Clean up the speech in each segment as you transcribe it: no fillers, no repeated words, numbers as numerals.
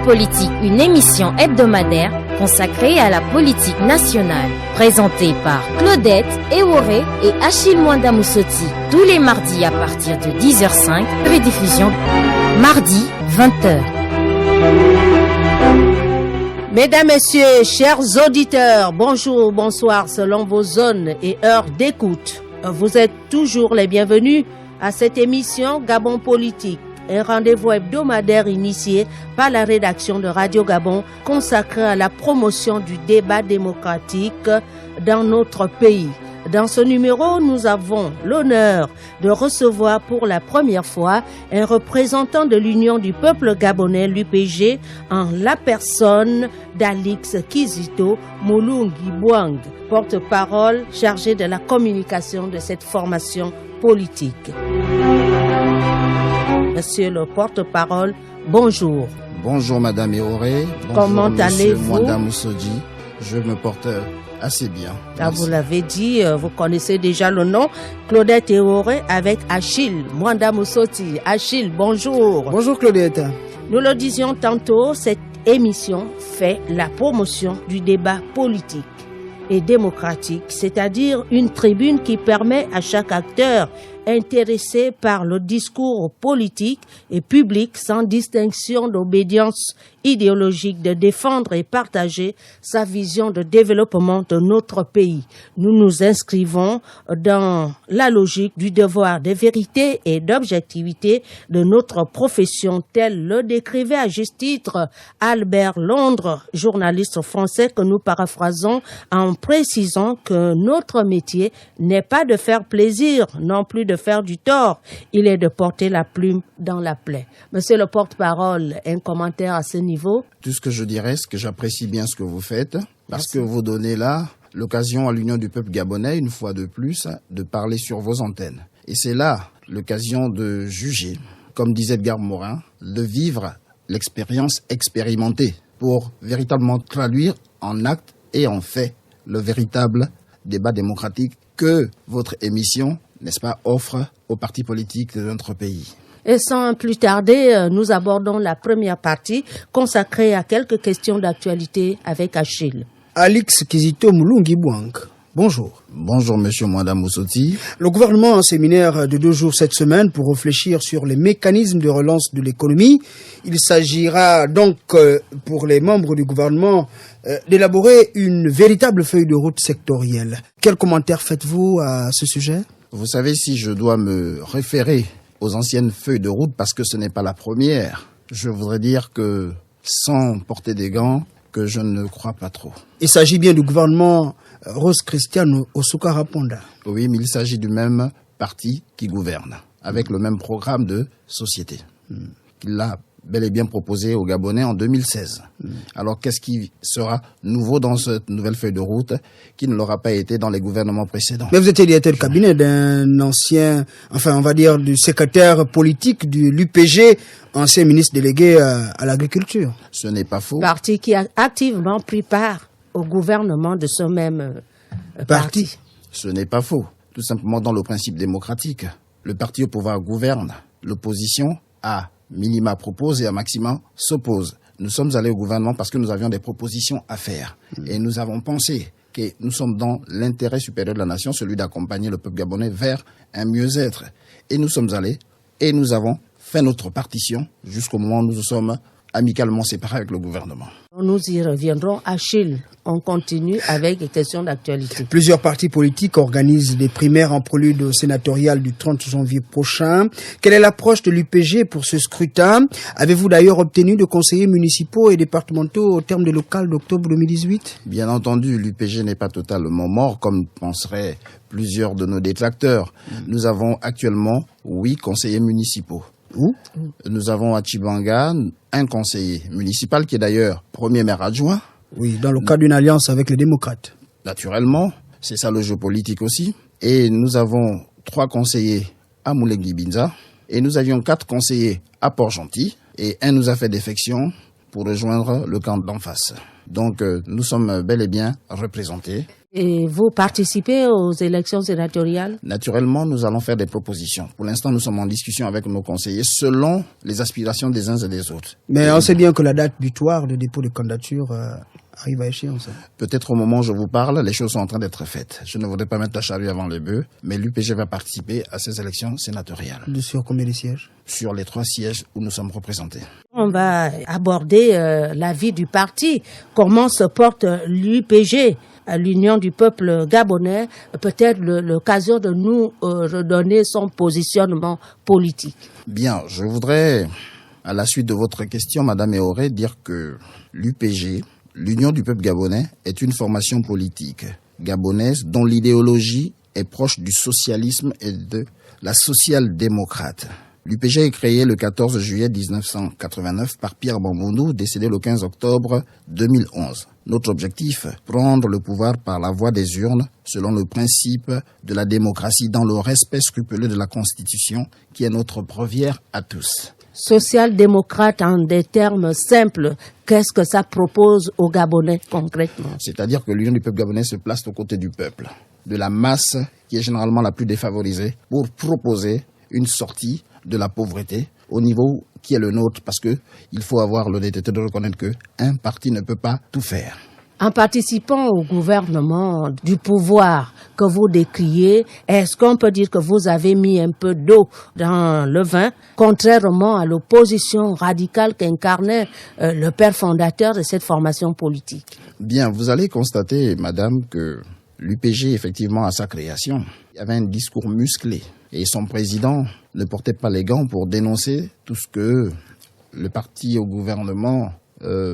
Politique, une émission hebdomadaire consacrée à la politique nationale, présentée par Claudette Eworé et Achille Mwanda Moussoti, tous les mardis à partir de 10h05, rediffusion mardi 20h. Mesdames, Messieurs, chers auditeurs, bonjour, bonsoir selon vos zones et heures d'écoute. Vous êtes toujours les bienvenus à cette émission Gabon Politique, un rendez-vous hebdomadaire initié par la rédaction de Radio Gabon consacré à la promotion du débat démocratique dans notre pays. Dans ce numéro, nous avons l'honneur de recevoir pour la première fois un représentant de l'Union du peuple gabonais, l'UPG, en la personne d'Alix Kizito Mulungi Bwang, porte-parole chargé de la communication de cette formation politique. Monsieur le porte-parole, bonjour. Bonjour Madame Eworé. Comment allez-vous? Madame Moussoti, je me porte assez bien. Ah, vous l'avez dit, vous connaissez déjà le nom, Claudette Eworé avec Achille Mwanda Moussoti. Achille, bonjour. Bonjour Claudette. Nous le disions tantôt, cette émission fait la promotion du débat politique et démocratique, c'est-à-dire une tribune qui permet à chaque acteur intéressé par le discours politique et public sans distinction d'obédience idéologique de défendre et partager sa vision de développement de notre pays. Nous nous inscrivons dans la logique du devoir de vérité et d'objectivité de notre profession, tel le décrivait à juste titre Albert Londres, journaliste français que nous paraphrasons en précisant que notre métier n'est pas de faire plaisir, non plus de faire du tort, il est de porter la plume dans la plaie. Monsieur le porte-parole, un commentaire à ce niveau? Tout ce que je dirais, c'est que j'apprécie bien ce que vous faites, parce que vous donnez là l'occasion à l'Union du peuple gabonais, une fois de plus, de parler sur vos antennes. Et c'est là l'occasion de juger, comme disait Edgar Morin, de vivre l'expérience expérimentée pour véritablement traduire en actes et en faits le véritable débat démocratique que votre émission, n'est-ce pas, offre aux partis politiques de notre pays. Et sans plus tarder, nous abordons la première partie consacrée à quelques questions d'actualité avec Achille. Alix Kizito Mulungi Bwang, bonjour. Bonjour Monsieur Mwanda Moussoti. Le gouvernement a un séminaire de 2 jours cette semaine pour réfléchir sur les mécanismes de relance de l'économie. Il s'agira donc pour les membres du gouvernement d'élaborer une véritable feuille de route sectorielle. Quel commentaire faites-vous à ce sujet? Vous savez, si je dois me référer aux anciennes feuilles de route, parce que ce n'est pas la première, je voudrais dire que, sans porter des gants, que je ne crois pas trop. Il s'agit bien du gouvernement Rose Christiane Osukara Ponda. Oui, mais il s'agit du même parti qui gouverne, avec le même programme de société. Il l'a bel et bien proposé aux Gabonais en 2016. Alors, qu'est-ce qui sera nouveau dans cette nouvelle feuille de route qui ne l'aura pas été dans les gouvernements précédents? Mais vous étiez directeur de cabinet d'un ancien, enfin on va dire du secrétaire politique de l'UPG, ancien ministre délégué à l'agriculture. Ce n'est pas faux. Parti qui a activement pris part au gouvernement de ce même parti. Ce n'est pas faux. Tout simplement dans le principe démocratique. Le parti au pouvoir gouverne. L'opposition a minima propose et à maxima s'oppose. Nous sommes allés au gouvernement parce que nous avions des propositions à faire. Et nous avons pensé que nous sommes dans l'intérêt supérieur de la nation, celui d'accompagner le peuple gabonais vers un mieux-être. Et nous sommes allés et nous avons fait notre partition jusqu'au moment où nous nous sommes amicalement séparés avec le gouvernement. Nous y reviendrons. Achille, on continue avec les questions d'actualité. Plusieurs partis politiques organisent des primaires en prélude au sénatorial du 30 janvier prochain. Quelle est l'approche de l'UPG pour ce scrutin? Avez-vous d'ailleurs obtenu de conseillers municipaux et départementaux au terme des locales d'octobre 2018? Bien entendu, l'UPG n'est pas totalement mort, comme penseraient plusieurs de nos détracteurs. Nous avons actuellement 8 conseillers municipaux. Où? Nous avons à Tchibanga un conseiller municipal qui est d'ailleurs premier maire adjoint. Oui, dans le cadre d'une alliance avec les démocrates. Naturellement, c'est ça le jeu politique aussi. Et nous avons 3 conseillers à Moulengi-Binza. Et nous avions 4 conseillers à Port-Gentil. Et un nous a fait défection pour rejoindre le camp d'en face. Donc nous sommes bel et bien représentés. Et vous participez aux élections sénatoriales? Naturellement, nous allons faire des propositions. Pour l'instant, nous sommes en discussion avec nos conseillers selon les aspirations des uns et des autres. Mais on sait bien que la date butoir de dépôt de candidature arrive à échéance. Peut-être au moment où je vous parle, les choses sont en train d'être faites. Je ne voudrais pas mettre la charrue avant les bœufs, mais l'UPG va participer à ces élections sénatoriales. Sur combien de sièges? Sur les 3 sièges où nous sommes représentés. On va aborder la vie du parti. Comment se porte l'UPG, l'Union du peuple gabonais? Peut-être l'occasion de nous redonner son positionnement politique. Bien, je voudrais, à la suite de votre question, Madame Eoré, dire que l'UPG, l'Union du peuple gabonais, est une formation politique gabonaise dont l'idéologie est proche du socialisme et de la social-démocrate. L'UPG est créé le 14 juillet 1989 par Pierre Mamboundou, décédé le 15 octobre 2011. Notre objectif, prendre le pouvoir par la voie des urnes, selon le principe de la démocratie, dans le respect scrupuleux de la Constitution, qui est notre brevière à tous. Social-démocrate, en des termes simples, qu'est-ce que ça propose aux Gabonais concrètement? C'est-à-dire que l'Union du peuple gabonais se place aux côtés du peuple, de la masse qui est généralement la plus défavorisée, pour proposer une sortie de la pauvreté au niveau qui est le nôtre, parce que il faut avoir l'honnêteté de reconnaître qu'un parti ne peut pas tout faire. En participant au gouvernement du pouvoir que vous décriez, est-ce qu'on peut dire que vous avez mis un peu d'eau dans le vin, contrairement à l'opposition radicale qu'incarnait le père fondateur de cette formation politique? Bien, vous allez constater, madame, que l'UPG, effectivement, à sa création, il y avait un discours musclé. Et son président ne portait pas les gants pour dénoncer tout ce que le parti au gouvernement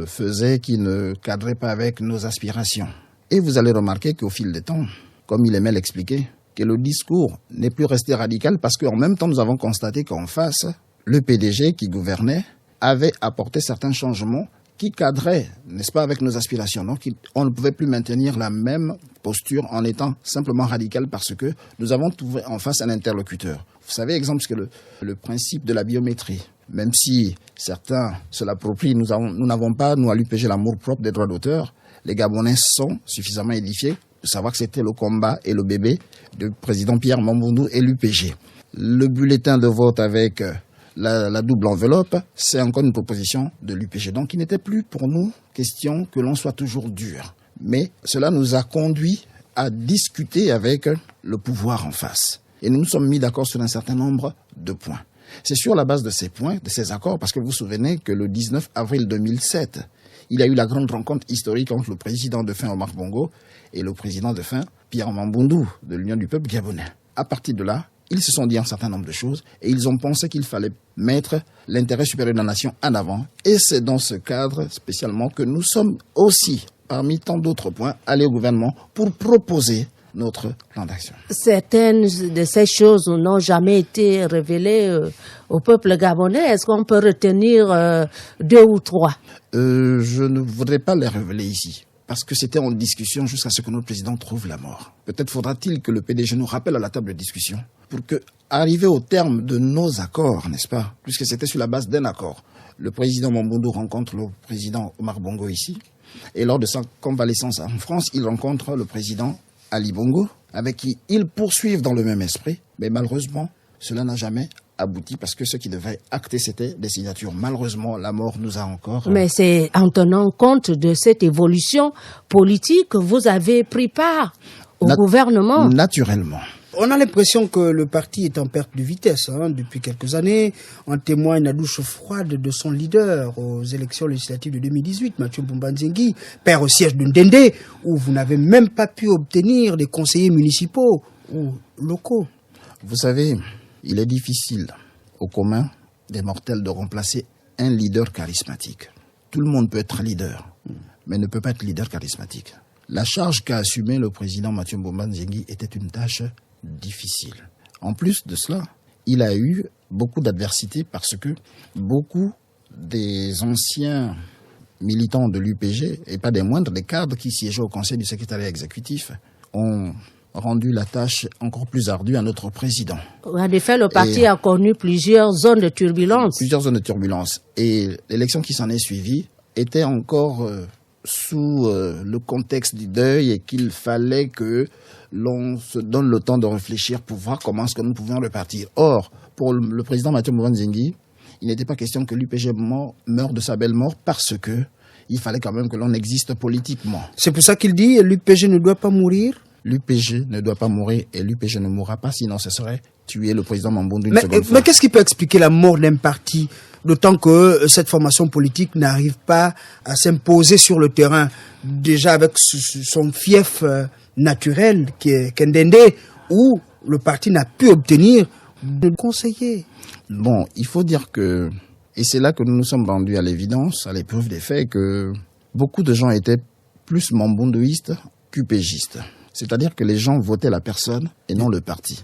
faisait qui ne cadrait pas avec nos aspirations. Et vous allez remarquer qu'au fil des temps, comme il aimait l'expliquer, que le discours n'est plus resté radical parce qu'en même temps, nous avons constaté qu'en face, le PDG qui gouvernait avait apporté certains changements qui cadraient, n'est-ce pas, avec nos aspirations. Donc, on ne pouvait plus maintenir la même posture en étant simplement radical parce que nous avons trouvé en face un interlocuteur. Vous savez, exemple, que le principe de la biométrie, même si certains se l'approprient, nous n'avons pas, nous, à l'UPG, l'amour propre des droits d'auteur. Les Gabonais sont suffisamment édifiés de savoir que c'était le combat et le bébé du président Pierre Mamboundou et l'UPG. Le bulletin de vote avec la double enveloppe, c'est encore une proposition de l'UPG. Donc, il n'était plus pour nous question que l'on soit toujours dur. Mais cela nous a conduit à discuter avec le pouvoir en face. Et nous nous sommes mis d'accord sur un certain nombre de points. C'est sur la base de ces points, de ces accords, parce que vous vous souvenez que le 19 avril 2007, il y a eu la grande rencontre historique entre le président de fin Omar Bongo et le président de fin Pierre Mamboundou de l'Union du peuple gabonais. À partir de là, ils se sont dit un certain nombre de choses et ils ont pensé qu'il fallait mettre l'intérêt supérieur de la nation en avant. Et c'est dans ce cadre spécialement que nous sommes aussi, parmi tant d'autres points, allés au gouvernement pour proposer notre plan d'action. Certaines de ces choses n'ont jamais été révélées au peuple gabonais. Est-ce qu'on peut retenir 2 ou 3? Je ne voudrais pas les révéler ici, parce que c'était en discussion jusqu'à ce que notre président trouve la mort. Peut-être faudra-t-il que le PDG nous rappelle à la table de discussion pour que, arrivé au terme de nos accords, n'est-ce pas, puisque c'était sur la base d'un accord, le président Mamboundou rencontre le président Omar Bongo ici, et lors de sa convalescence en France, il rencontre le président Ali Bongo, avec qui ils poursuivent dans le même esprit, mais malheureusement, cela n'a jamais abouti parce que ce qui devait acter, c'était des signatures. Malheureusement, la mort nous a encore... Mais c'est en tenant compte de cette évolution politique que vous avez pris part au gouvernement. Naturellement. On a l'impression que le parti est en perte de vitesse depuis quelques années. En témoigne la douche froide de son leader aux élections législatives de 2018, Mathieu Mbumba-Nzengi, père au siège de Ndende, où vous n'avez même pas pu obtenir des conseillers municipaux ou locaux. Vous savez, il est difficile au commun des mortels de remplacer un leader charismatique. Tout le monde peut être leader, mais ne peut pas être leader charismatique. La charge qu'a assumée le président Mathieu Mbumba-Nzengi était une tâche difficile. En plus de cela, il a eu beaucoup d'adversité parce que beaucoup des anciens militants de l'UPG, et pas des moindres, des cadres qui siégeaient au conseil du secrétariat exécutif, ont rendu la tâche encore plus ardue à notre président. En effet, le parti a connu plusieurs zones de turbulence. Plusieurs zones de turbulence. Et l'élection qui s'en est suivie était encore sous le contexte du deuil et qu'il fallait que l'on se donne le temps de réfléchir pour voir comment est-ce que nous pouvions repartir. Or, pour le président Mathieu Mouvanzinghi, il n'était pas question que l'UPG meure de sa belle mort parce que il fallait quand même que l'on existe politiquement. C'est pour ça qu'il dit l'UPG ne doit pas mourir. L'UPG ne doit pas mourir et l'UPG ne mourra pas, sinon ce serait tuer le président Mamboundou une seconde fois. Mais qu'est-ce qui peut expliquer la mort d'un parti, d'autant que cette formation politique n'arrive pas à s'imposer sur le terrain, déjà avec son fief naturel qui est Kendende, où le parti n'a pu obtenir de conseiller. Bon, il faut dire que, et c'est là que nous nous sommes rendus à l'évidence, à l'épreuve des faits, que beaucoup de gens étaient plus mamboundouistes qu'UPGistes. C'est-à-dire que les gens votaient la personne et non le parti.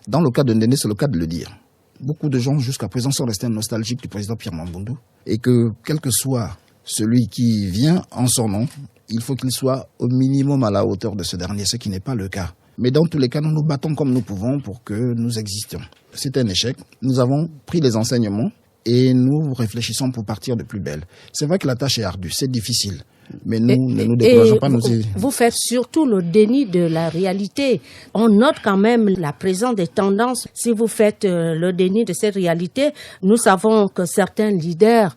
Dans le cas de Ndende, c'est le cas de le dire. Beaucoup de gens, jusqu'à présent, sont restés nostalgiques du président Pierre Mamboundou et que, quel que soit celui qui vient en son nom, il faut qu'il soit au minimum à la hauteur de ce dernier, ce qui n'est pas le cas. Mais dans tous les cas, nous nous battons comme nous pouvons pour que nous existions. C'est un échec. Nous avons pris les enseignements et nous réfléchissons pour partir de plus belle. C'est vrai que la tâche est ardue, c'est difficile. Mais nous ne nous décourageons pas. Vous faites surtout le déni de la réalité. On note quand même la présence des tendances. Si vous faites le déni de cette réalité, nous savons que certains leaders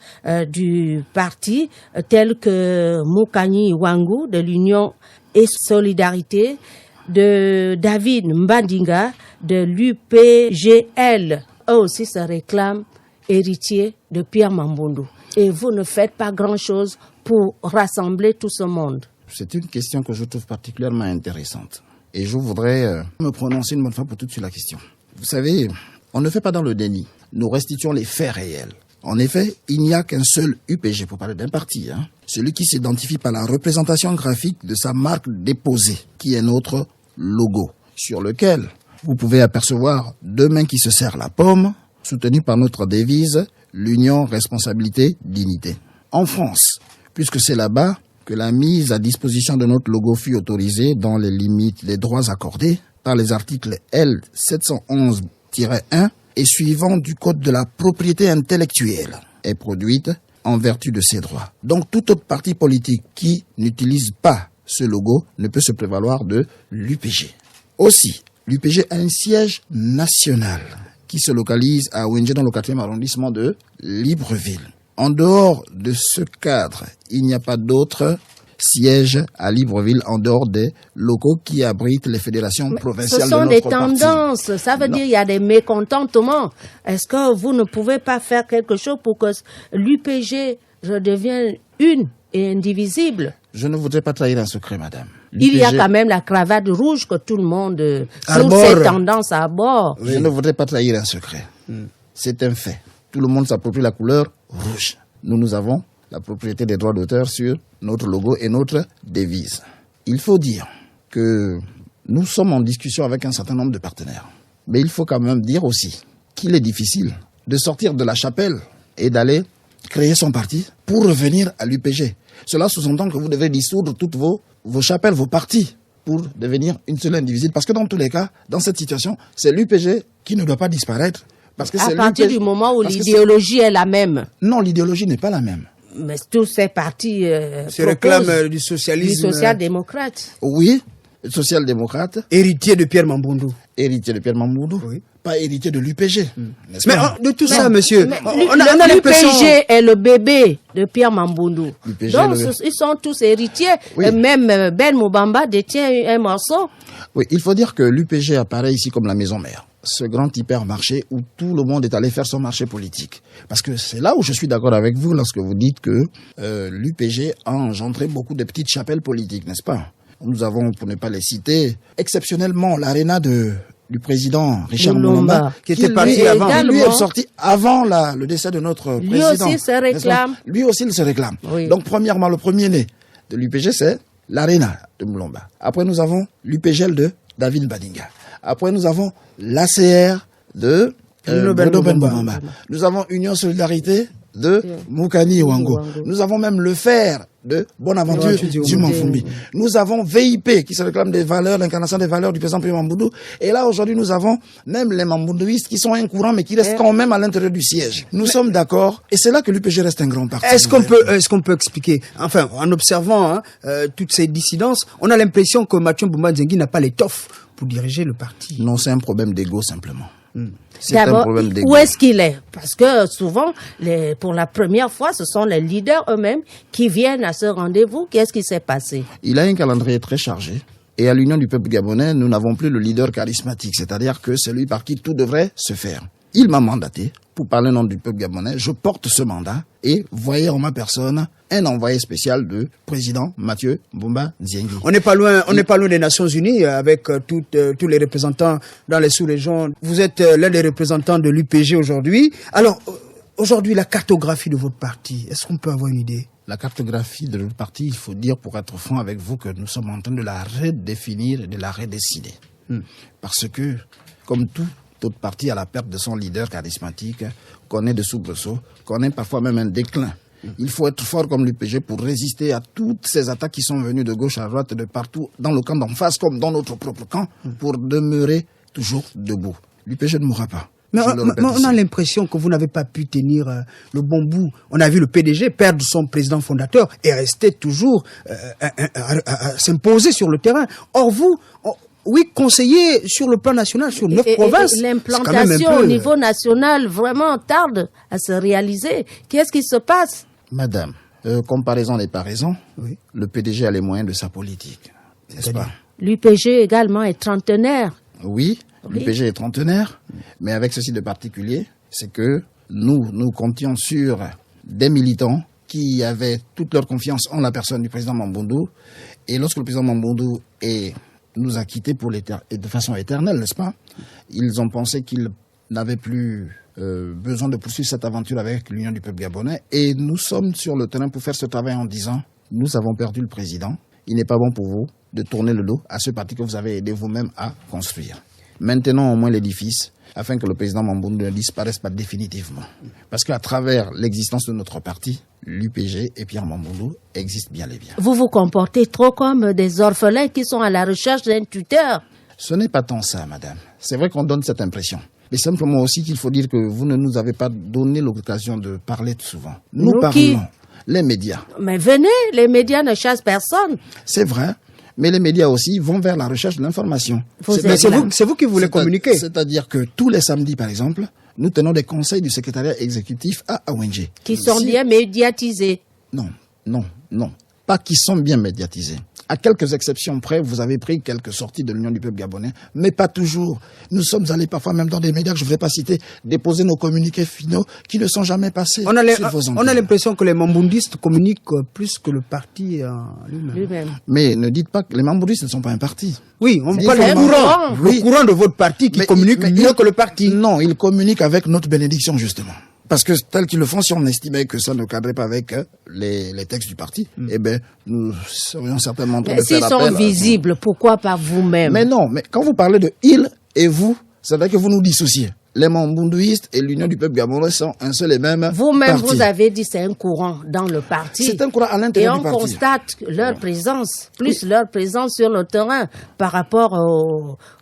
du parti, tels que Moukani Wangu de l'Union et Solidarité, de David Mbandinga de l'UPGL, eux aussi se réclament héritiers de Pierre Mamboundou. Et vous ne faites pas grand-chose pour rassembler tout ce monde. C'est une question que je trouve particulièrement intéressante. Et je voudrais me prononcer une bonne fois pour toutes sur la question. Vous savez, on ne fait pas dans le déni. Nous restituons les faits réels. En effet, il n'y a qu'un seul UPG, pour parler d'un parti, celui qui s'identifie par la représentation graphique de sa marque déposée, qui est notre logo, sur lequel vous pouvez apercevoir deux mains qui se serrent la paume, soutenues par notre devise, l'union, responsabilité, dignité. En France, puisque c'est là-bas que la mise à disposition de notre logo fut autorisée dans les limites des droits accordés par les articles L 711-1 et suivant du Code de la propriété intellectuelle, est produite en vertu de ces droits. Donc tout autre parti politique qui n'utilise pas ce logo ne peut se prévaloir de l'UPG. Aussi, l'UPG a un siège national qui se localise à Wenje dans le 4e arrondissement de Libreville. En dehors de ce cadre, il n'y a pas d'autre siège à Libreville en dehors des locaux qui abritent les fédérations provinciales de notre parti. Ce sont des tendances, ça veut dire qu'il y a des mécontentements. Est-ce que vous ne pouvez pas faire quelque chose pour que l'UPG redevienne une et indivisible? Je ne voudrais pas trahir un secret, madame. Il y a quand même la cravate rouge que tout le monde, toutes ces tendances à bord. Je ne voudrais pas trahir un secret. C'est un fait. Tout le monde s'approprie la couleur rouge. Nous avons la propriété des droits d'auteur sur notre logo et notre devise. Il faut dire que nous sommes en discussion avec un certain nombre de partenaires. Mais il faut quand même dire aussi qu'il est difficile de sortir de la chapelle et d'aller créer son parti pour revenir à l'UPG. Cela sous-entend que vous devez dissoudre toutes vos chapelles, vos partis, pour devenir une seule indivisible. Parce que dans tous les cas, dans cette situation, c'est l'UPG qui ne doit pas disparaître. Parce que à partir du moment où l'idéologie est la même. Non, l'idéologie n'est pas la même. Mais tous ces partis se réclament du socialisme. Du social-démocrate. Oui, social-démocrate. Héritier de Pierre Mamboundou. Héritier de Pierre Mamboundou. Oui. Pas héritier de l'UPG. Mais de tout ça, monsieur, l'UPG est le bébé de Pierre Mamboundou. Donc, ils sont tous héritiers. Oui. Et même Ben Moubamba détient un morceau. Oui, il faut dire que l'UPG apparaît ici comme la maison mère. Ce grand hypermarché où tout le monde est allé faire son marché politique. Parce que c'est là où je suis d'accord avec vous lorsque vous dites que l'UPG a engendré beaucoup de petites chapelles politiques, n'est-ce pas? Nous avons, pour ne pas les citer, exceptionnellement l'aréna du président Richard Mulumba, qui était parti avant. Lui est sorti avant le décès de notre président. Lui aussi se réclame. Lui aussi, il se réclame. Oui. Donc, premièrement, le premier-né de l'UPG, c'est l'aréna de Mulumba. Après, nous avons l'UPGL de David Mbandinga. Après, nous avons l'ACR de Bruno Ben Moubamba. Nous avons Union Solidarité de Moukani Wango. Nous avons même le fer de Bonaventure du Manfumbi. Nous avons VIP qui se réclame des valeurs, l'incarnation des valeurs du président Pierre Mamboundou. Et là, aujourd'hui, nous avons même les Mamboundouistes qui sont incourants, mais qui restent quand même à l'intérieur du siège. Nous sommes d'accord. Et c'est là que l'UPG reste un grand parti. Est-ce qu'on peut expliquer, enfin, en observant toutes ces dissidences, on a l'impression que Mathieu Mboumba Nzengi n'a pas l'étoffe pour diriger le parti. Non, c'est un problème d'ego, simplement. C'est D'abord, un problème d'ego. où est-ce qu'il est? Parce que souvent, pour la première fois, ce sont les leaders eux-mêmes qui viennent à ce rendez-vous. Qu'est-ce qui s'est passé? Il a un calendrier très chargé. Et à l'Union du peuple gabonais, nous n'avons plus le leader charismatique, c'est-à-dire que celui par qui tout devrait se faire. Il m'a mandaté pour parler au nom du peuple gabonais. Je porte ce mandat et voyez en ma personne un envoyé spécial du président Mathieu Mboumba Nzengi. On n'est pas loin des Nations Unies avec tous les représentants dans les sous-régions. Vous êtes l'un des représentants de l'UPG aujourd'hui. Alors, aujourd'hui, la cartographie de votre parti, est-ce qu'on peut avoir une idée? La cartographie de notre parti, il faut dire, pour être franc avec vous, que nous sommes en train de la redéfinir et de la redécider. Parce que, comme tout autre parti à la perte de son leader charismatique, connaît des soubresauts, connaît parfois même un déclin. Il faut être fort comme l'UPG pour résister à toutes ces attaques qui sont venues de gauche à droite, de partout, dans le camp d'en face comme dans notre propre camp, pour demeurer toujours debout. L'UPG ne mourra pas. Mais on a l'impression que vous n'avez pas pu tenir le bon bout. On a vu le PDG perdre son président fondateur et rester toujours à s'imposer sur le terrain. Or vous... Oui, conseiller sur le plan national, sur 9 provinces. Et l'implantation au niveau national vraiment tarde à se réaliser. Qu'est-ce qui se passe? Madame, comparaison des paraisons, oui. Le PDG a les moyens de sa politique, n'est-ce pas? L'UPG également est trentenaire. Oui, l'UPG est trentenaire, mais avec ceci de particulier, c'est que nous comptions sur des militants qui avaient toute leur confiance en la personne du président Mamboundou. Et lorsque le président Mamboundou nous a quittés de façon éternelle, n'est-ce pas? Ils ont pensé qu'ils n'avaient plus besoin de poursuivre cette aventure avec l'Union du peuple gabonais. Et nous sommes sur le terrain pour faire ce travail en disant, nous avons perdu le président. Il n'est pas bon pour vous de tourner le dos à ce parti que vous avez aidé vous-même à construire. Maintenons au moins l'édifice afin que le président Mamboundou ne disparaisse pas définitivement. Parce qu'à travers l'existence de notre parti, l'UPG et Pierre Mamboundou existent bien et bien. Vous vous comportez trop comme des orphelins qui sont à la recherche d'un tuteur. Ce n'est pas tant ça, madame. C'est vrai qu'on donne cette impression. Mais simplement aussi qu'il faut dire que vous ne nous avez pas donné l'occasion de parler souvent. Nous parlons, les médias. Mais venez, les médias ne chassent personne. C'est vrai. Mais les médias aussi vont vers la recherche de l'information. C'est vous qui voulez communiquer. C'est-à-dire que tous les samedis, par exemple, nous tenons des conseils du secrétariat exécutif à Awenje. Qui sont bien médiatisés. Non. Pas qui sont bien médiatisés. À quelques exceptions près, vous avez pris quelques sorties de l'Union du peuple gabonais, mais pas toujours. Nous sommes allés parfois même dans des médias que je ne vais pas citer, déposer nos communiqués finaux qui ne sont jamais passés. On a l'impression que les mamboundistes communiquent plus que le parti lui-même. Mais ne dites pas que les mamboundistes ne sont pas un parti. Oui, on parle du courant de votre parti qui communique mieux que le parti. Non, ils communiquent avec notre bénédiction, justement. Parce que tel qu'ils le font, si on estimait que ça ne cadrait pas avec les textes du parti, eh ben, nous serions certainement en train de faire appel. S'ils sont visibles, pourquoi pas vous-même? Mais non, mais quand vous parlez de il et vous, c'est vrai que vous nous dissociez. Les mamboundouistes et l'Union du peuple gabonais sont un seul et même Vous-même, parti. vous avez dit c'est un courant dans le parti. C'est un courant à l'intérieur du parti. Et on constate leur présence, leur présence sur le terrain par rapport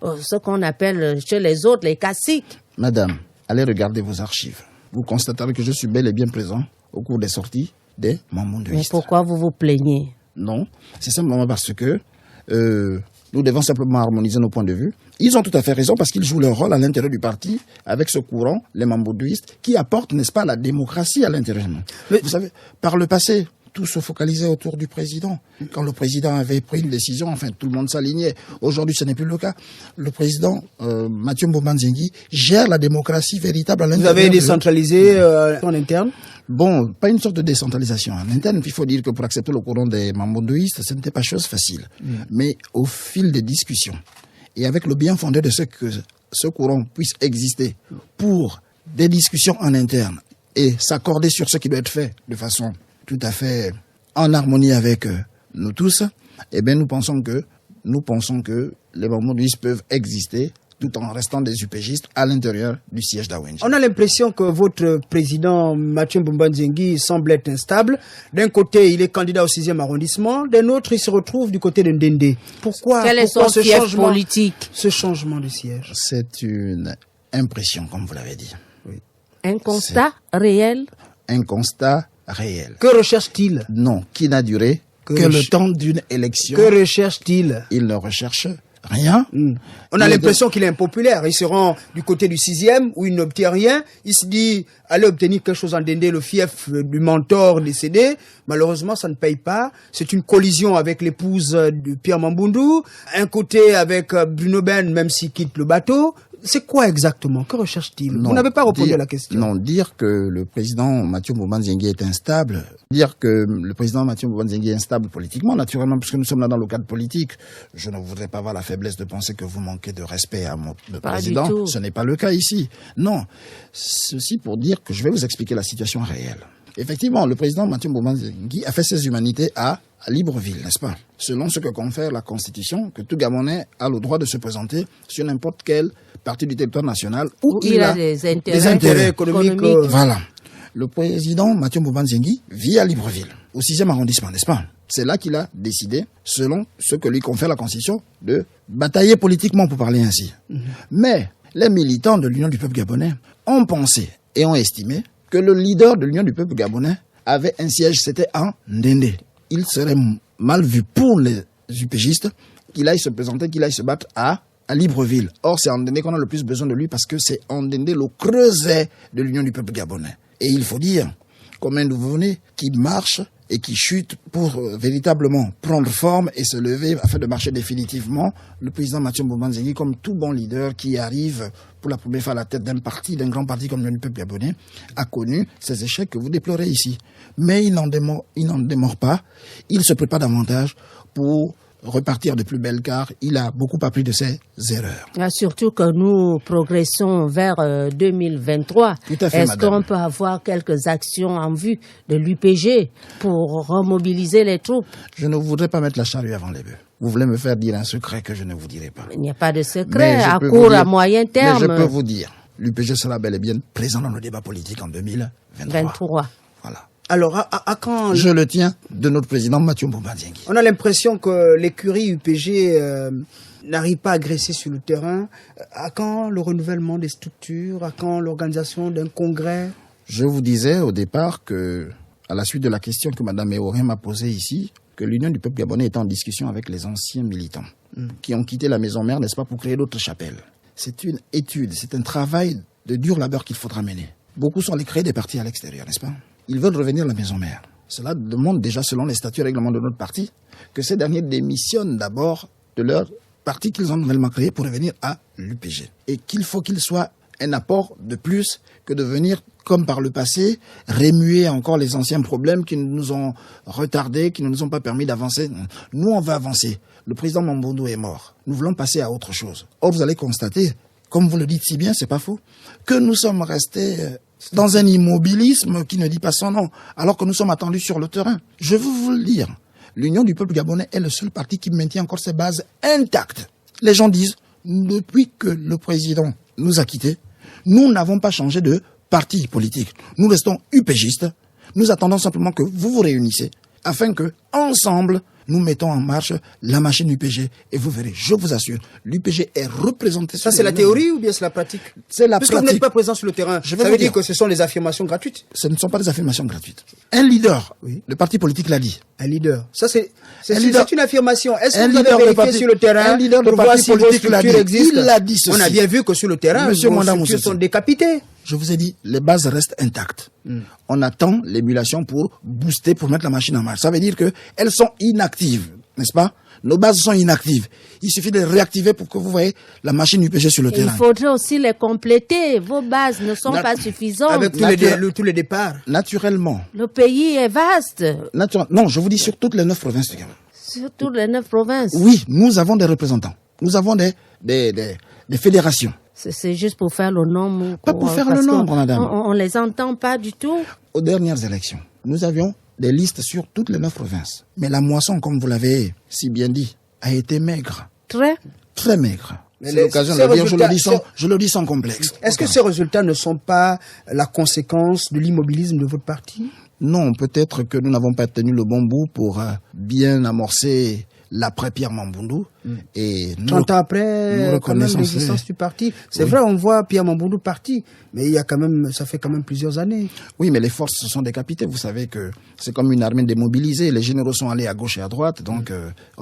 à ce qu'on appelle chez les autres les caciques. Madame, allez regarder vos archives. Vous constaterez que je suis bel et bien présent au cours des sorties des mamboundouistes. Mais pourquoi vous vous plaignez? Non, c'est simplement parce que nous devons simplement harmoniser nos points de vue. Ils ont tout à fait raison parce qu'ils jouent leur rôle à l'intérieur du parti avec ce courant, les mamboundouistes, qui apportent, n'est-ce pas, la démocratie à l'intérieur. Vous savez, par le passé, tout se focalisait autour du président. Quand le président avait pris une décision, enfin, tout le monde s'alignait. Aujourd'hui, ce n'est plus le cas. Le président, Mathieu Mboumba Nzengi, gère la démocratie véritable à l'intérieur. Vous avez décentralisé en interne? Bon, pas une sorte de décentralisation en interne. Il faut dire que pour accepter le courant des mamboundouistes, ce n'était pas chose facile. Mais au fil des discussions, et avec le bien fondé de ce que ce courant puisse exister pour des discussions en interne et s'accorder sur ce qui doit être fait de façon tout à fait en harmonie avec nous tous, eh bien nous pensons que les mamboundouistes peuvent exister tout en restant des UPGistes à l'intérieur du siège d'Awenji. On a l'impression que votre président Mathieu Mbumba Nzengi semble être instable. D'un côté, il est candidat au 6e arrondissement, d'un autre, il se retrouve du côté de Ndende. Pourquoi ce changement politique? Ce changement de siège. C'est une impression, comme vous l'avez dit. Oui. Un constat réel? Un constat réel. Que recherche-t-il? Non, qui n'a duré que le temps d'une élection. Que recherche-t-il? Il ne recherche rien. On a l'impression qu'il est impopulaire. Il se rend du côté du 6e où il n'obtient rien. Il se dit aller obtenir quelque chose en Ndende, le fief du mentor décédé. Malheureusement, ça ne paye pas. C'est une collision avec l'épouse de Pierre Mambundu. Un côté avec Bruno Ben, même s'il quitte le bateau. C'est quoi exactement? Que recherche-t-il? Vous n'avez pas répondu à la question. Non, dire que le président Mathieu Mbumba Nzengi est instable, dire que le président Mathieu Mbumba Nzengi est instable politiquement, naturellement, puisque nous sommes là dans le cadre politique, je ne voudrais pas avoir la faiblesse de penser que vous manquez de respect à le président. Ce n'est pas le cas ici. Non, ceci pour dire que je vais vous expliquer la situation réelle. Effectivement, le président Mathieu Mbumba Nzengi a fait ses humanités à Libreville, n'est-ce pas? Selon ce que confère la Constitution, que tout Gabonais a le droit de se présenter sur n'importe quelle partie du territoire national où il a des intérêts économiques. Voilà. Le président Mathieu Mbumba Nzengi vit à Libreville, au 6e arrondissement, n'est-ce pas? C'est là qu'il a décidé, selon ce que lui confère la Constitution, de batailler politiquement, pour parler ainsi. Mais les militants de l'Union du peuple gabonais ont pensé et ont estimé que le leader de l'Union du peuple gabonais avait un siège, c'était en Ndende. Il serait mal vu pour les UPGistes qu'il aille se présenter, qu'il aille se battre à Libreville. Or, c'est en Ndende qu'on a le plus besoin de lui parce que c'est en Ndende le creuset de l'Union du peuple gabonais. Et il faut dire, comme un nouveau-né qui marche et qui chute pour véritablement prendre forme et se lever afin de marcher définitivement, le président Mathieu Mbumba Nzengi, comme tout bon leader qui arrive pour la première fois à la tête d'un grand parti comme l'Union du peuple gabonais, a connu ces échecs que vous déplorez ici. Mais il n'en démord pas, il se prépare davantage pour repartir de plus belle car il a beaucoup appris de ses erreurs. Surtout que nous progressons vers 2023. Tout à fait, Est-ce madame. qu'on peut avoir quelques actions en vue de l'UPG pour remobiliser les troupes? Je ne voudrais pas mettre la charrue avant les bœufs. Vous voulez me faire dire un secret que je ne vous dirai pas. Il n'y a pas de Mais secret je à peux court, vous dire- à moyen terme. Mais je peux vous dire, l'UPG sera bel et bien présent dans le débat politique en 2023. 23. Voilà. Alors, à quand Je le tiens de notre président Mathieu Mbumba Nzengi. on a l'impression que l'écurie UPG n'arrive pas à graisser sur le terrain. À quand le renouvellement des structures? À quand l'organisation d'un congrès? Je vous disais au départ que, à la suite de la question que Mme Eoré m'a posée ici, que l'Union du peuple gabonais est en discussion avec les anciens militants qui ont quitté la maison mère, n'est-ce pas, pour créer d'autres chapelles. C'est une étude, c'est un travail de dur labeur qu'il faudra mener. Beaucoup sont allés créer des partis à l'extérieur, n'est-ce pas? Ils veulent revenir à la maison mère. Cela demande déjà, selon les statuts et règlements de notre parti, que ces derniers démissionnent d'abord de leur parti qu'ils ont nouvellement créé pour revenir à l'UPG. Et qu'il faut qu'il soit un apport de plus que de venir, comme par le passé, remuer encore les anciens problèmes qui nous ont retardés, qui ne nous ont pas permis d'avancer. Nous, on va avancer. Le président Mambundu est mort. Nous voulons passer à autre chose. Or, vous allez constater, comme vous le dites si bien, c'est pas faux, que nous sommes restés dans un immobilisme qui ne dit pas son nom, alors que nous sommes attendus sur le terrain. Je veux vous le dire, l'Union du peuple gabonais est le seul parti qui maintient encore ses bases intactes. Les gens disent, depuis que le président nous a quittés, nous n'avons pas changé de parti politique. Nous restons UPGistes. Nous attendons simplement que vous vous réunissez afin que, ensemble, nous mettons en marche la machine UPG. Et vous verrez, je vous assure, l'UPG est représenté sur Ça, c'est la théorie ou bien c'est la pratique? C'est la Parce que vous pratique. n'êtes pas présent sur le terrain. Je vais Ça vous veut dire dire. que ce sont des affirmations gratuites. Ce ne sont pas des affirmations gratuites. Un leader, Oui. le parti politique l'a dit. Un leader. Ça, c'est Un leader- une affirmation. Est-ce un que vous leader avez de vérifié parti- sur le terrain un leader de pour voir parti si vos politique l'a structures dit. existent? Il a dit ceci. On a bien vu que sur le terrain, Monsieur vos Mwanda structures Mousseti. sont décapitées. Je vous ai dit, les bases restent intactes. On attend l'émulation pour booster, pour mettre la machine en marche. Ça veut dire que elles sont inactives, n'est-ce pas? Nos bases sont inactives. Il suffit de les réactiver pour que vous voyez la machine UPG sur le Il terrain. faudrait aussi les compléter. Vos bases ne sont pas suffisantes. Avec tous les départs. Naturellement. Le pays est vaste, Non, je vous dis sur toutes les 9 provinces du Gabon. surtout les 9 provinces. Oui, nous avons des représentants. Nous avons des fédérations. C'est juste pour faire le nombre. Pas pour faire parce le qu'on- nombre, madame. On les entend pas du tout. Aux dernières élections, nous avions des listes sur toutes les 9 provinces. Mais la moisson, comme vous l'avez si bien dit, a été maigre. Très. Très maigre. C'est l'occasion de le dire, je le dis sans complexe. Est-ce que ces résultats ne sont pas la conséquence de l'immobilisme de votre parti? Non, peut-être que nous n'avons pas tenu le bon bout pour bien amorcer l'après-Pierre Mamboundou. Et 30 ans après quand même l'existence du parti. C'est vrai, on voit Pierre Mamboundou parti, mais ça fait quand même plusieurs années. Oui, mais les forces se sont décapitées. Vous savez que c'est comme une armée démobilisée. Les généraux sont allés à gauche et à droite. Donc,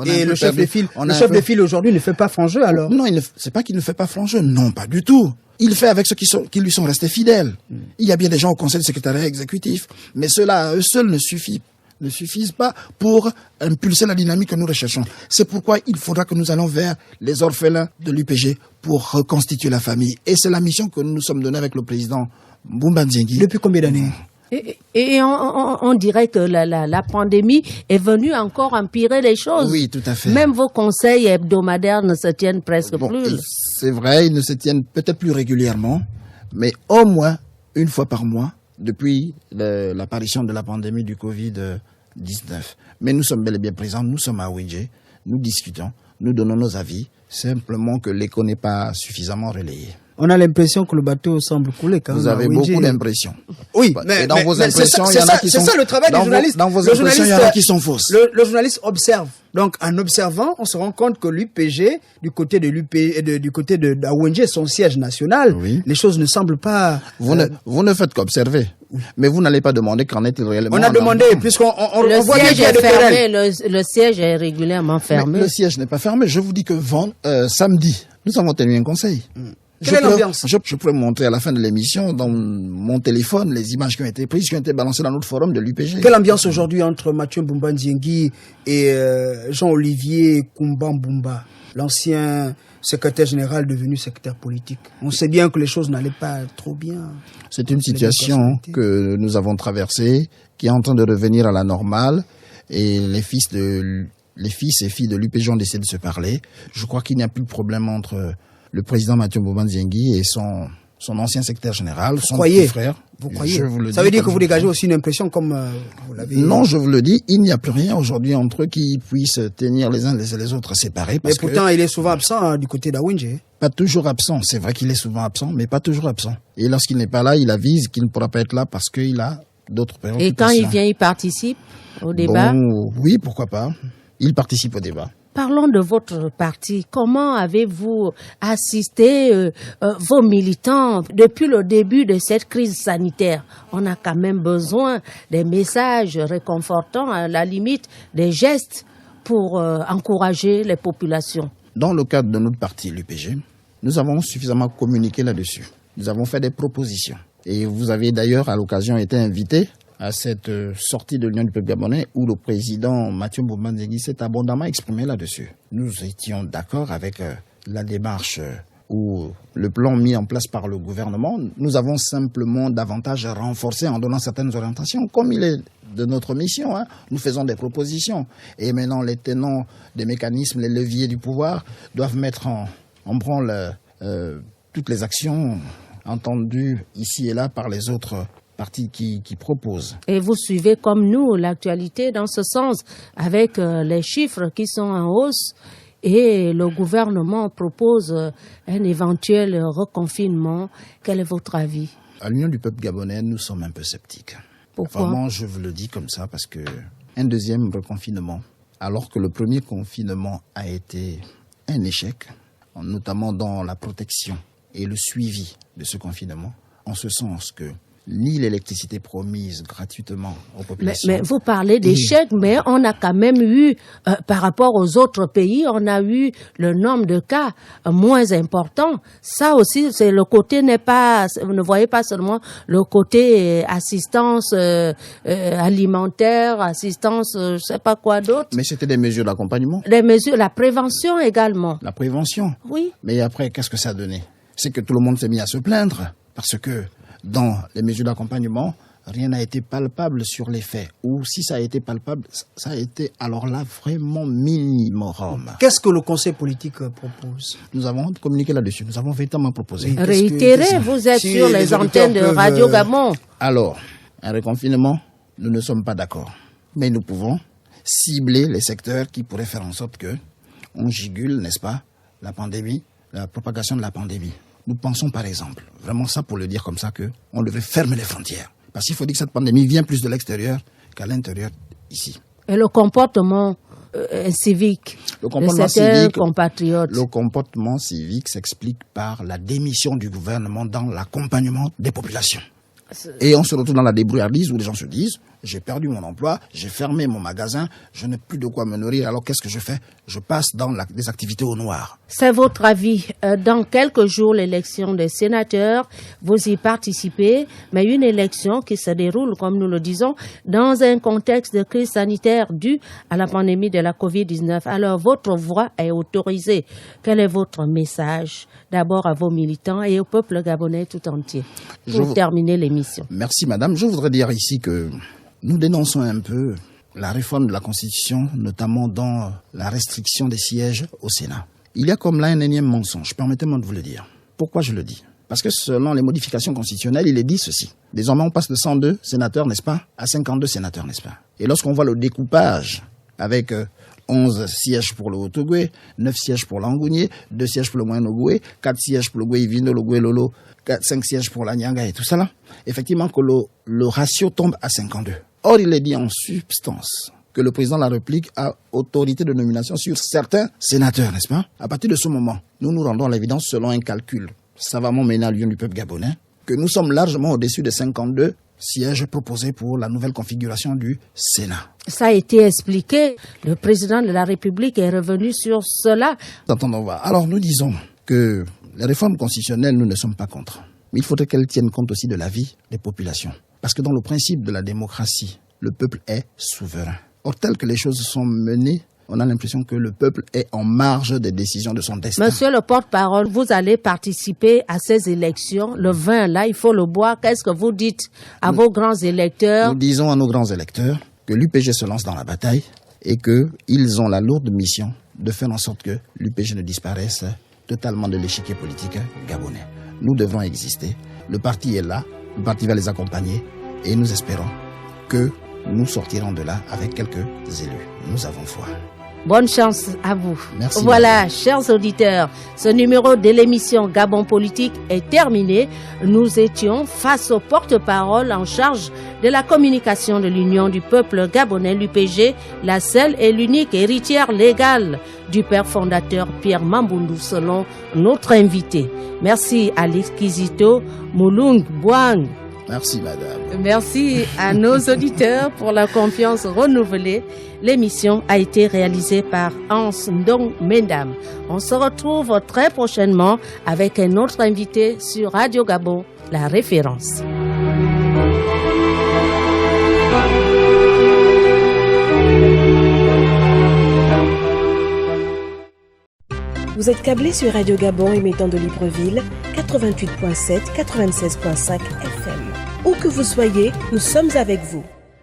et le chef de file aujourd'hui ne fait pas franc jeu alors? Non, c'est pas qu'il ne fait pas franc jeu. Non, pas du tout. Il fait avec ceux qui lui sont restés fidèles. Il y a bien des gens au conseil de secrétariat exécutif, mais ceux-là, eux seuls ne suffisent pas pour impulser la dynamique que nous recherchons. C'est pourquoi il faudra que nous allons vers les orphelins de l'UPG pour reconstituer la famille. Et c'est la mission que nous nous sommes donnée avec le président Mbumba Nziengui. Depuis combien d'années? Et on dirait que la pandémie est venue encore empirer les choses. Oui, tout à fait. Même vos conseils hebdomadaires ne se tiennent presque plus. C'est vrai, ils ne se tiennent peut-être plus régulièrement, mais au moins une fois par mois, depuis l'apparition de la pandémie du Covid-19. Mais nous sommes bel et bien présents, nous sommes à Wenje, nous discutons, nous donnons nos avis, simplement que l'écho n'est pas suffisamment relayé. On a l'impression que le bateau semble couler quand même. Vous avez beaucoup d'impressions. Oui, mais dans vos impressions, il y en a qui sont... C'est ça le travail du journaliste. Dans vos impressions, il y en a qui sont fausses. Le journaliste observe. Donc, en observant, on se rend compte que l'UPG, du côté de Wenje, son siège national, les choses ne semblent pas... Vous ne faites qu'observer. Mais vous n'allez pas demander qu'en est-il réellement. On a demandé, puisqu'on voit bien qu'il y a des querelles. Le siège est régulièrement fermé. Mais le siège n'est pas fermé. Je vous dis que samedi, nous avons tenu un conseil. Quelle est l'ambiance? Je pourrais montrer à la fin de l'émission dans mon téléphone les images qui ont été prises, qui ont été balancées dans notre forum de l'UPG. Quelle ambiance aujourd'hui entre Mathieu Mbumba Nziengui et Jean-Olivier Kumba Mbumba, l'ancien secrétaire général devenu secrétaire politique? On sait bien que les choses n'allaient pas trop bien. C'est une situation que nous avons traversée, qui est en train de revenir à la normale, et les fils et filles de l'UPG ont décidé de se parler. Je crois qu'il n'y a plus de problème entre le président Mathieu Mbumba Nziengui et son ancien secrétaire général, son petit frère. Vous croyez? Ça veut dire que vous dégagez aussi une impression comme vous l'avez... Non, je vous le dis, il n'y a plus rien aujourd'hui entre eux qui puissent tenir les uns les autres séparés. Mais pourtant, il est souvent absent du côté d'Awenje. Pas toujours absent. C'est vrai qu'il est souvent absent, mais pas toujours absent. Et lorsqu'il n'est pas là, il avise qu'il ne pourra pas être là parce qu'il a d'autres préoccupations. Et quand il vient, il participe au débat? Oui, pourquoi pas. Il participe au débat. Parlons de votre parti. Comment avez-vous assisté vos militants depuis le début de cette crise sanitaire? On a quand même besoin des messages réconfortants, à la limite des gestes pour encourager les populations. Dans le cadre de notre parti, l'UPG, nous avons suffisamment communiqué là-dessus. Nous avons fait des propositions. Et vous avez d'ailleurs à l'occasion été invité à cette sortie de l'Union du peuple gabonais où le président Mathieu Mbumba Nziengui s'est abondamment exprimé là-dessus. Nous étions d'accord avec la démarche ou le plan mis en place par le gouvernement. Nous avons simplement davantage renforcé en donnant certaines orientations, comme il est de notre mission. Nous faisons des propositions. Et maintenant, les tenants des mécanismes, les leviers du pouvoir doivent mettre en branle toutes les actions entendues ici et là par les autres parti qui propose. Et vous suivez comme nous l'actualité dans ce sens, avec les chiffres qui sont en hausse et le gouvernement propose un éventuel reconfinement. Quel est votre avis? À l'Union du peuple gabonais, nous sommes un peu sceptiques. Pourquoi? Vraiment, je vous le dis comme ça, parce que un deuxième reconfinement, alors que le premier confinement a été un échec, notamment dans la protection et le suivi de ce confinement, en ce sens que ni l'électricité promise gratuitement aux populations. Mais vous parlez d'échec, mais on a quand même eu, par rapport aux autres pays, on a eu le nombre de cas moins important. Ça aussi, c'est le côté vous ne voyez pas seulement le côté assistance alimentaire, assistance, je sais pas quoi d'autre. Mais c'était des mesures d'accompagnement. Des mesures, la prévention également. La prévention. Oui. Mais après, qu'est-ce que ça a donné? C'est que tout le monde s'est mis à se plaindre parce que dans les mesures d'accompagnement, rien n'a été palpable sur les faits. Ou si ça a été palpable, ça a été alors là vraiment minimum. Qu'est-ce que le Conseil politique propose? Nous avons communiqué là-dessus. Nous avons véritablement proposé. Réitérez, vous êtes sur les antennes de Radio Gabon. Alors, un reconfinement, nous ne sommes pas d'accord. Mais nous pouvons cibler les secteurs qui pourraient faire en sorte que on jugule, n'est-ce pas, la pandémie la propagation de la pandémie. Nous pensons par exemple, vraiment ça pour le dire comme ça, qu'on devait fermer les frontières. Parce qu'il faut dire que cette pandémie vient plus de l'extérieur qu'à l'intérieur ici. Et le comportement civique de certains compatriotes. Le comportement civique s'explique par la démission du gouvernement dans l'accompagnement des populations. Et on se retrouve dans la débrouillardise où les gens se disent « j'ai perdu mon emploi, j'ai fermé mon magasin, je n'ai plus de quoi me nourrir, alors qu'est-ce que je fais ? Je passe dans des activités au noir. » C'est votre avis. Dans quelques jours, l'élection des sénateurs, vous y participez, mais une élection qui se déroule, comme nous le disons, dans un contexte de crise sanitaire due à la pandémie de la COVID-19. Alors, votre voix est autorisée. Quel est votre message, d'abord à vos militants et au peuple gabonais tout entier, pour terminer l'émission? Merci, madame. Je voudrais dire ici que nous dénonçons un peu la réforme de la Constitution, notamment dans la restriction des sièges au Sénat. Il y a comme là un énième mensonge, permettez-moi de vous le dire. Pourquoi je le dis ? Parce que selon les modifications constitutionnelles, il est dit ceci. Désormais, on passe de 102 sénateurs, n'est-ce pas, à 52 sénateurs, n'est-ce pas ? Et lorsqu'on voit le découpage avec 11 sièges pour le Haut-Ogooué, 9 sièges pour l'Angounié, 2 sièges pour le Moyen-Ogooué, 4 sièges pour le Goué-Ivino, le Goué-Lolo, 5 sièges pour la Nyanga et tout ça là, effectivement que le ratio tombe à 52. Or, il est dit en substance que le président de la République a autorité de nomination sur certains sénateurs, n'est-ce pas ? À partir de ce moment, nous nous rendons à l'évidence selon un calcul savamment mené à l'Union du peuple gabonais, que nous sommes largement au-dessus des 52 sièges proposés pour la nouvelle configuration du Sénat. Ça a été expliqué. Le président de la République est revenu sur cela. Attendons voir. Alors, nous disons que les réformes constitutionnelles, nous ne sommes pas contre. Mais il faudrait qu'elles tiennent compte aussi de la vie des populations. Parce que dans le principe de la démocratie, le peuple est souverain. Or, tel que les choses sont menées, on a l'impression que le peuple est en marge des décisions de son destin. Monsieur le porte-parole, vous allez participer à ces élections. Le vin, là, il faut le boire. Qu'est-ce que vous dites à vos grands électeurs ? Nous disons à nos grands électeurs que l'UPG se lance dans la bataille et qu'ils ont la lourde mission de faire en sorte que l'UPG ne disparaisse totalement de l'échiquier politique gabonais. Nous devons exister. Le parti est là, le parti va les accompagner et nous espérons que nous sortirons de là avec quelques élus. Nous avons foi. Bonne chance à vous. Merci. Voilà, chers auditeurs, ce numéro de l'émission Gabon Politique est terminé. Nous étions face au porte-parole en charge de la communication de l'Union du peuple gabonais, l'UPG, la seule et l'unique héritière légale du père fondateur Pierre Mamboundou, selon notre invité. Merci à l'Exquisito Moulung Bouang. Merci, madame. Merci à nos auditeurs pour la confiance renouvelée. L'émission a été réalisée par Hans Ndong Mendam. On se retrouve très prochainement avec un autre invité sur Radio Gabon, la référence. Vous êtes câblé sur Radio Gabon émettant de Libreville, 88.7, 96.5 FM. Où que vous soyez, nous sommes avec vous.